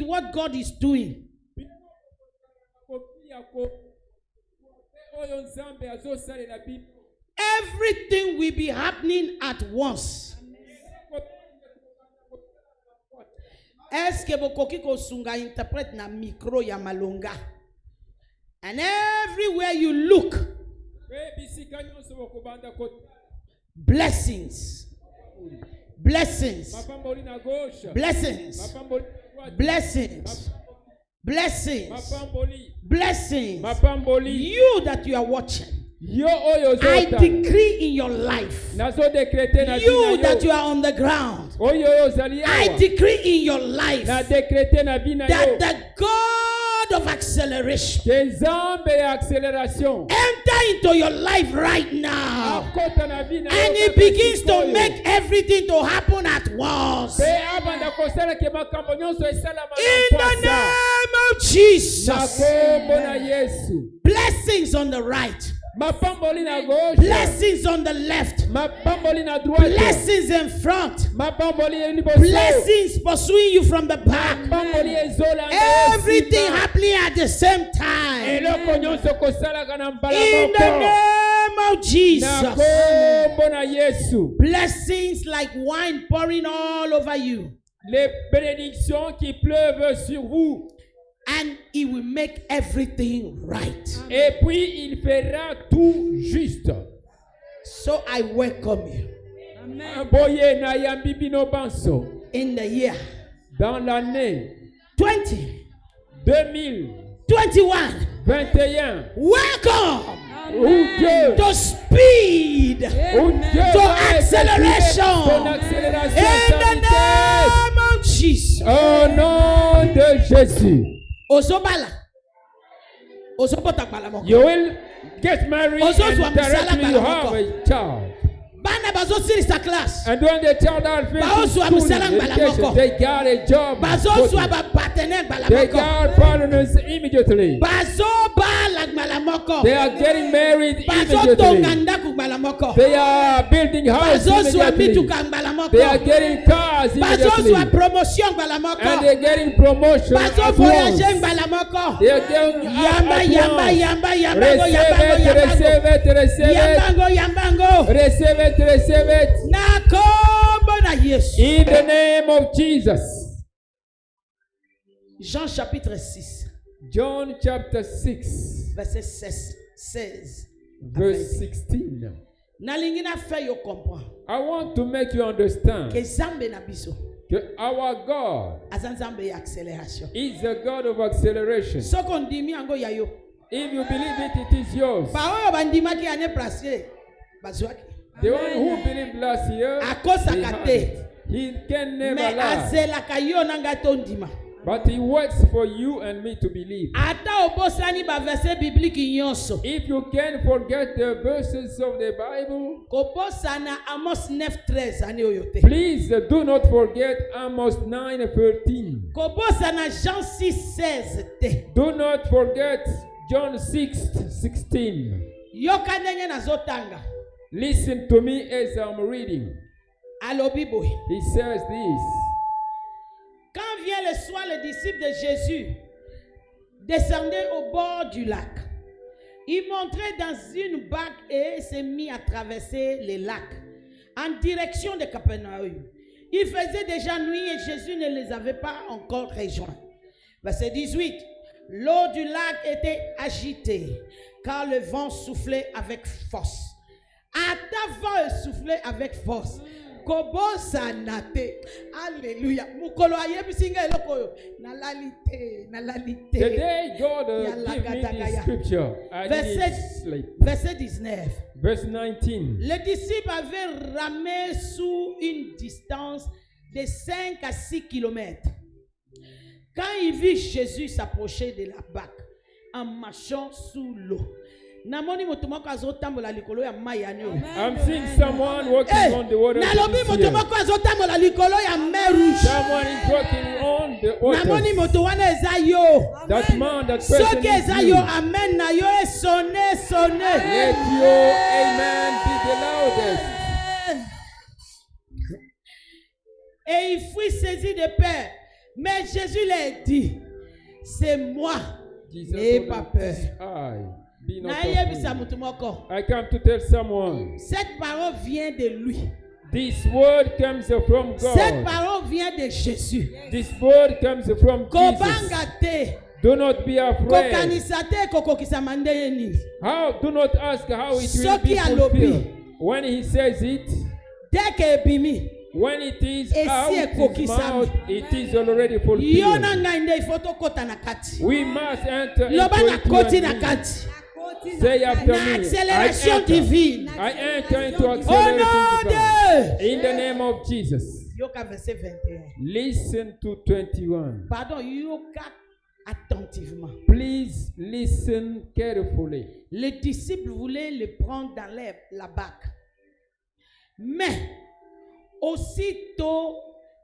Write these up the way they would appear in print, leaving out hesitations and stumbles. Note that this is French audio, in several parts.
with what God is doing. Everything will be happening at once. Est-ce que bokoki kosunga interpret na micro ya malonga? And everywhere you look, blessings, blessings, blessings, blessings, blessings, blessings. You that you are watching, I decree in your life, you that you are on the ground, I decree in your life that the God of acceleration enter into your life right now, and He begins to make everything to happen at once. In the name of Jesus. Blessings on the right, blessings on the left, blessings in front, blessings pursuing you from the back, everything happening at the same time. In the name of Jesus. Blessings like wine pouring all over you. Les bénédictions qui pleuvent sur vous. And He will make everything right. Et puis il fera tout juste. So I welcome you. In the year, dans l'année 2021, welcome to speed, to acceleration. In the name of Jesus. Au nom de Jésus. You will get married and directly you have a child. And when the child are finished school education, they got a job. They got partners immediately. They are getting married immediately. They are building houses immediately. They are getting cars immediately. And they're getting promotion at once. They are getting receive it. Receive it. In the name of Jesus. Jean chapitre 6. John chapter 6. Verset 16. Verse 16. I want to make you understand that our God is a God of acceleration. If you believe it, it is yours. The one who believed last year, he can never lie. But He waits for you and me to believe. If you can forget the verses of the Bible, please do not forget Amos 9:13. Do not forget John 6:16. Listen to me as I'm reading. He says this. Quand vient le soir, les disciples de Jésus descendaient au bord du lac. Ils montraient dans une barque et s'est mis à traverser le lac en direction de Capernaum. Il faisait déjà nuit et Jésus ne les avait pas encore rejoints. Verset 18. L'eau du lac était agitée car le vent soufflait avec force. Avant souffler avec force. Kobo sanate. Alléluia. Mukolo ayebisinga eloko nalalite. Today God give me this scripture. Verset 19. Verse 19. Les disciples avaient ramé sous une distance de 5 à 6 kilomètres. Quand ils virent Jésus s'approcher de la barque en marchant sous l'eau. I'm seeing someone walking on the water. Someone is walking on the water. That man, that person is you. Let your amen be the loudest. Et il fut saisi de peur. Mais Jésus leur dit, c'est moi, n'ayez pas peur. I come to tell someone. Cette parole vient de lui. This word comes from God. Cette parole vient de Jésus. This word comes from Jesus. Do not be afraid. Do not ask how it will be fulfilled. When he says it, when it is out his mouth, it is already fulfilled. We must enter into it. Say after me, I enter into acceleration divine. In the name of Jesus. Listen to 21. Pardon, attentivement. Please listen carefully. Les disciples voulaient le prendre dans la barque. Mais aussitôt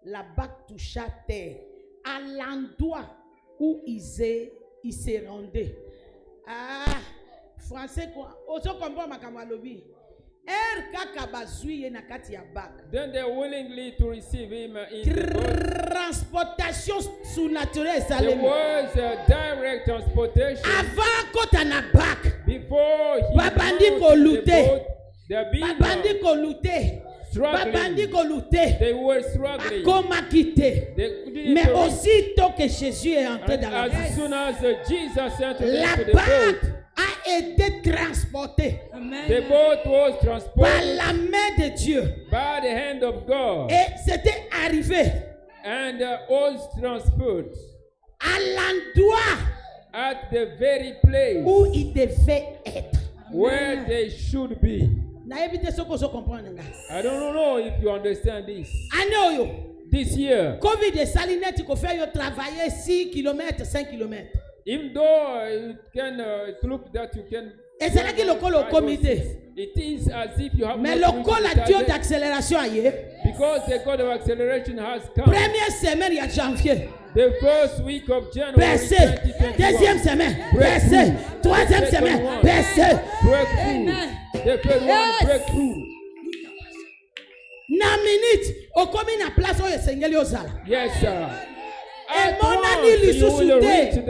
la barque toucha terre, à l'endroit où il se rendait. Ah, français quoi? Oso comprend makamalobi. Then they willingly to receive him in the boat. Transportation surnaturelle. There was a direct transportation. Avant qu'on t'en bac. Before he babandi ko lute. Babandi ko lute. They were struggling. Mais aussitôt que Jésus est entré dans la barque, as soon as Jesus entered into the boat, a été transporté. The boat was transported par la main de Dieu. By the hand of God. Et c'était arrivé. And was transferred. À l'endroit. At the very place. Où il devait être. Where they should be. I don't know if you understand this. This year. Covid et Salinette, il faut faire travailler 6 km, 5 km. Even though it can look that you can. Et c'est là qu'il le comité. It is as if you have. Mais le col à Dieu d'accélération ailleurs. Because the God of acceleration has come. Première semaine, il y a janvier. The first week of January. Percé. Deuxième semaine. Percé. Troisième semaine. Percé. Breakthrough. The first one breakthrough. Na minute, au commis na place où le Seigneur yozala. Yes, sir. Et mon ami lui sous-souté.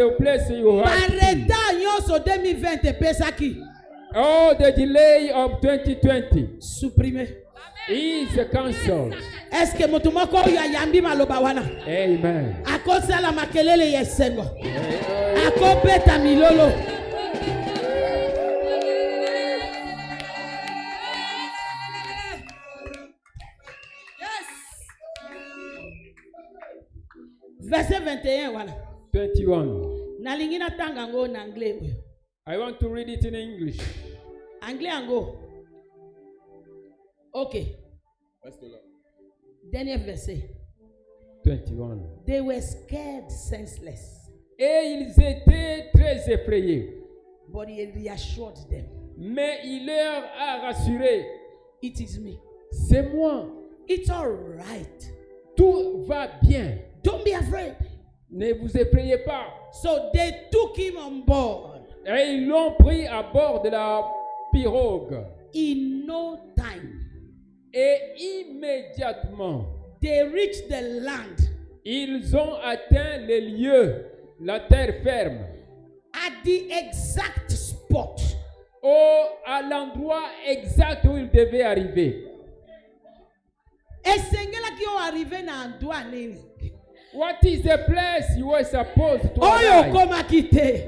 Par retard yoso 2020 pesa qui. Oh, the delay of 2020. Supprimé. Is cancelled. Est-ce que motumoko ya yambi maloba wana? Amen. Akosa la makelele yesengo. Akopeta milolo. Verset 21, voilà. 21. Nalingina tangango na anglais. I want to read it in English. Anglais ango. Okay. Dernier verset. 21. They were scared senseless. Et ils étaient très effrayés. But he reassured them. Mais il leur a rassuré. It is me. C'est moi. It's all right. Tout va bien. Don't be afraid. Ne vous effrayez pas. So they took him on board. Et ils l'ont pris à bord de la pirogue. In no time. Et immédiatement, they reached the land. Ils ont atteint les lieux, la terre ferme. At the exact spot. À l'endroit exact où ils devaient arriver. Et Seigneur qui ont arrivé dans l'endroit nini? What is the place you were supposed to arrive?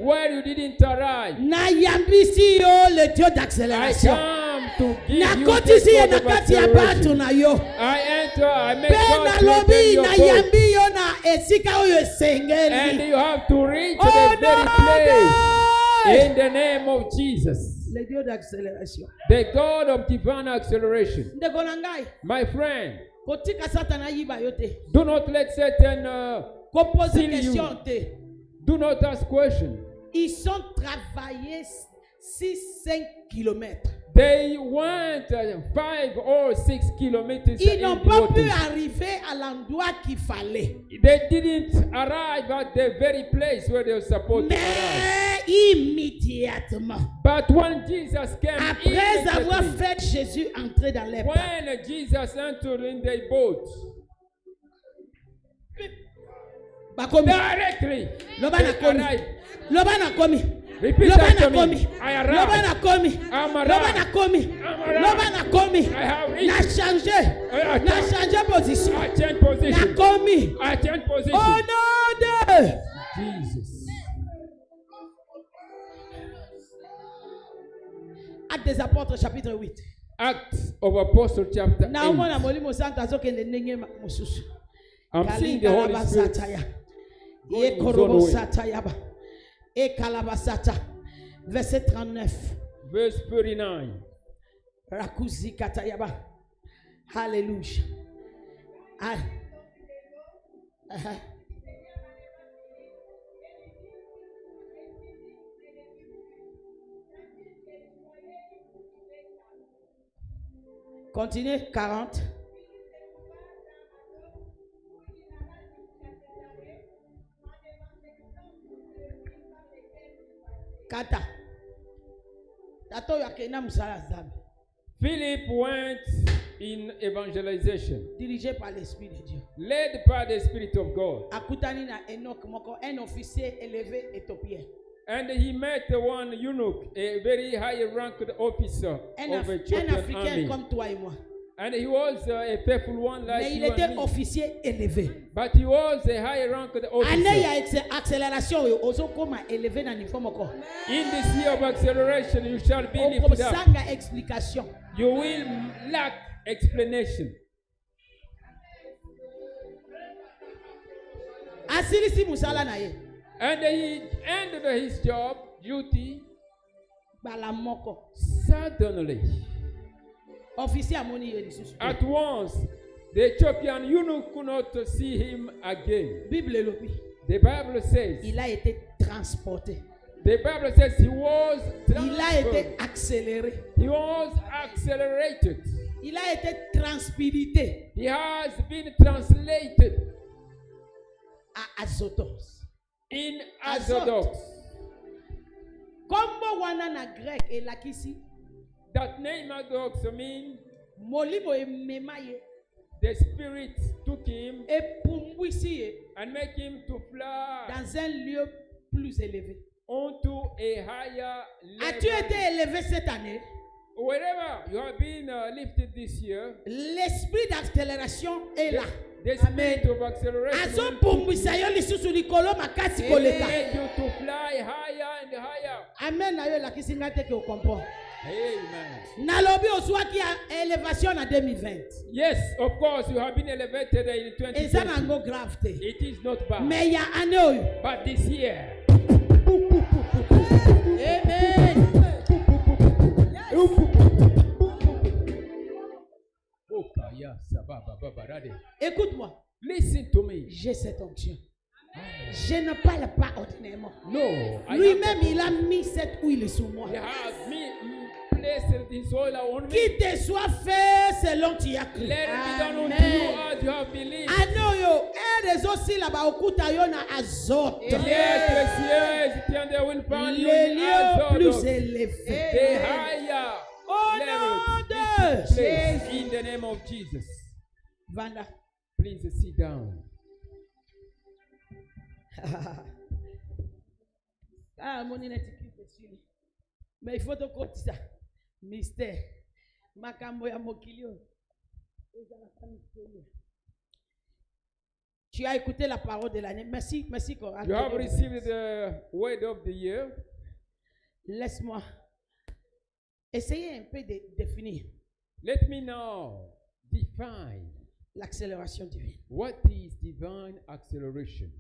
Where you didn't arrive. Na yambisi yo le Dieu d'accélération. I come to give na you kotisi the na God of kati ya batu acceleration. na yo. I enter, I make God na to lobi open your na boat. yambi yo na esika oyo esengeli. And you have to reach the very place. In the name of Jesus. Le Dieu d'accélération. The God of divine acceleration. Ndeko na ngai. My friend. Kotika satana yiba yote. Do not let Satan poser question te. Do not ask questions. Ils ont travaillé 6-5 kilomètres. They went 5 or 6 kilometers. Ils n'ont pas pu arriver à l'endroit qu'il fallait. They didn't arrive at the very place where they were supposed to arrive. Immédiatement. But when Jesus came, après avoir fait Jésus entrer dans les barques. When Jesus entered in the boat. Directly. Lobana komi. Repeat that to me. I arrived. Lobana komi. I'm arrived. Lobana komi. I have reached. Na changer position. I change position. Na komi. I change position. Oh no! Jesus. Actes des Apôtres chapitre 8. Acts of Apostles chapter 8. I'm seeing the Holy Spirit going his own way. Verset 39. Verse 39. Rakuzi katayaba. Hallelujah. Continuez, 40. Kata. Philip went in evangelization, dirigé par l'Esprit de Dieu, led by the Spirit of God. Akutani na Enoch moko, un officier élevé éthiopien. And he met one eunuch, a very high-ranked officer of a Ethiopian army. Comme toi et moi. And he was a faithful one like mais you il était and me. Officier élevé. But he was a high-ranked officer. Il y a accélération, élevé dans niveau moko. In this year of acceleration, you shall be lifted up. Explication. You will lack explanation. Asilisi musala na ye. And he ended his job duty. Balamoko. Suddenly. At once, the Ethiopian eunuch could not see him again. The Bible says. Il a été transporté. The Bible says he was transferred. Il a été accéléré. He was accelerated. Il a été transpirité. He has been translated. À Azotos. In Azotos. Comme wana na grec et la kisi. That name Azotos means molimo ememaye. The Spirit took him and make him to fly dans un lieu plus élevé. Onto a higher level. As-tu été élevé cette année? Wherever you have been lifted this year, l'esprit d'accélération est là. The spirit of acceleration will make you to fly higher and higher. Amen. Amen. Nalobi oswaki élévation en 2020. Yes, of course, you have been elevated in 2020. It is not bad. Mais il y a année. But this year. Amen. Écoute-moi. Listen to me. J'ai cette onction. Je ne parle pas ordinairement. No. Lui-même, il a mis cette huile sur moi. He has placed his oil on me. Qu'il te soit fait selon tu as cru. Let it be done unto you as you have believed. Anoyo, les aussi là-bas au Kutayona Azote. Les lieux plus élevés. The higher. Au nom de Jésus. In the name of Jesus. Vanda. Please sit down. Mais il faut te compter ça. Mystère. Makambo ya mokilio. Tu as écouté la parole de l'année. Merci, merci. You have received the word of the year. Laisse-moi essayer un peu de définir. Let me now define l'accélération divine. What is divine acceleration?